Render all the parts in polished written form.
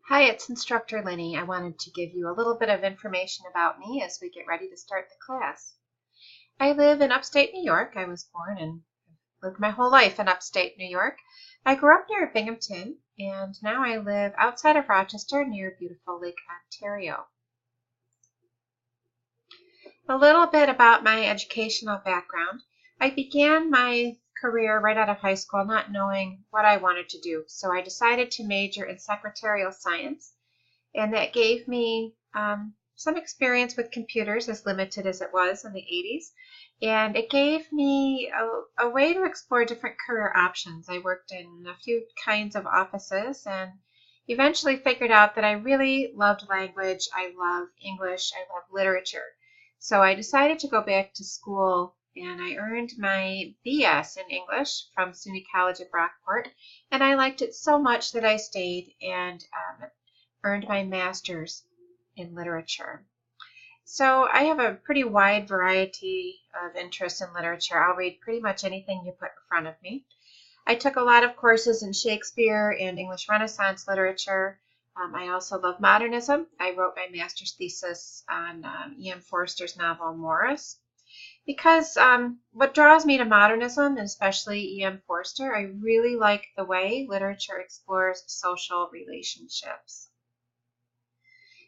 Hi, it's Instructor Lenny. I wanted to give you a little bit of information about me as we get ready to start the class. I live in upstate New York. I was born and lived my whole life in upstate New York. I grew up near Binghamton, and now I live outside of Rochester near beautiful Lake Ontario. A little bit about my educational background. I began my career right out of high school not knowing what I wanted to do, so I decided to major in secretarial science, and that gave me some experience with computers, as limited as it was in the 80s, and it gave me a way to explore different career options. I worked in a few kinds of offices and eventually figured out that I really loved language. I love English. I love literature. So I decided to go back to school, and I earned my BS in English from SUNY College at Brockport, and I liked it so much that I stayed and earned my master's in literature. So I have a pretty wide variety of interests in literature. I'll read pretty much anything you put in front of me. I took a lot of courses in Shakespeare and English Renaissance literature. I also love modernism. I wrote my master's thesis on E.M. Forster's novel Morris. Because what draws me to modernism, and especially E.M. Forster, I really like the way literature explores social relationships.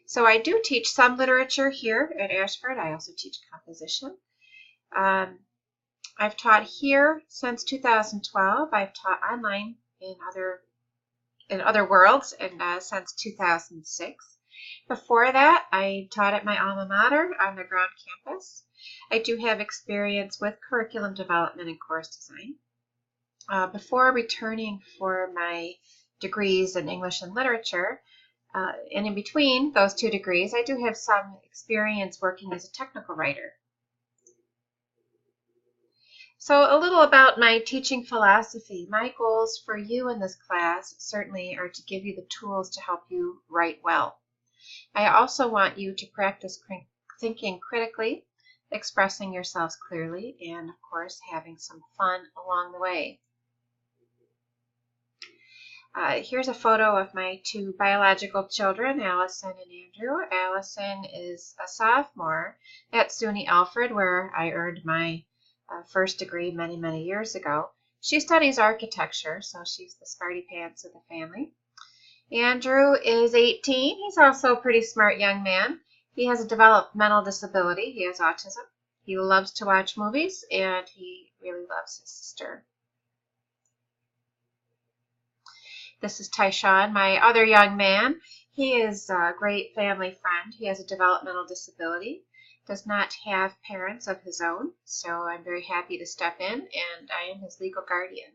So I do teach some literature here at Ashford. I also teach composition. I've taught here since 2012. I've taught online in other worlds since 2006. Before that, I taught at my alma mater on the ground campus. I do have experience with curriculum development and course design. Before returning for my degrees in English and literature, and in between those two degrees, I do have some experience working as a technical writer. So a little about my teaching philosophy. My goals for you in this class certainly are to give you the tools to help you write well. I also want you to practice thinking critically, expressing yourselves clearly, and of course having some fun along the way. Here's a photo of my two biological children, Allison and Andrew. Allison is a sophomore at SUNY Alfred, where I earned my first degree many, many years ago. She studies architecture, so she's the smarty pants of the family. Andrew is 18. He's also a pretty smart young man. He has a developmental disability. He has autism. He loves to watch movies, and he really loves his sister. This is Tyshawn, my other young man. He is a great family friend. He has a developmental disability, does not have parents of his own, so I'm very happy to step in, and I am his legal guardian.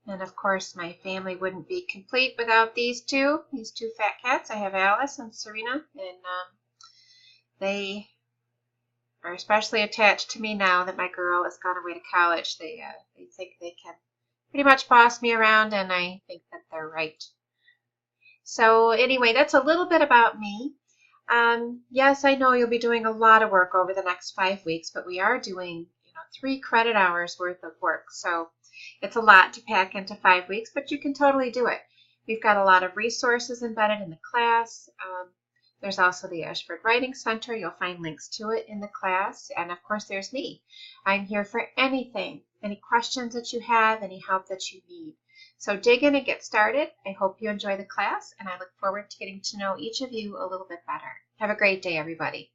And of course, my family wouldn't be complete without these two fat cats. I have Alice and Serena, and they are especially attached to me now that my girl has gone away to college. They think they can pretty much boss me around, and I think that they're right. So anyway, that's a little bit about me. Yes, I know you'll be doing a lot of work over the next 5 weeks, but we are doing 3 credit hours worth of work. So it's a lot to pack into 5 weeks, but you can totally do it. We've got a lot of resources embedded in the class. There's also the Ashford Writing Center. You'll find links to it in the class. And of course, there's me. I'm here for anything, any questions that you have, any help that you need. So dig in and get started. I hope you enjoy the class, and I look forward to getting to know each of you a little bit better. Have a great day, everybody.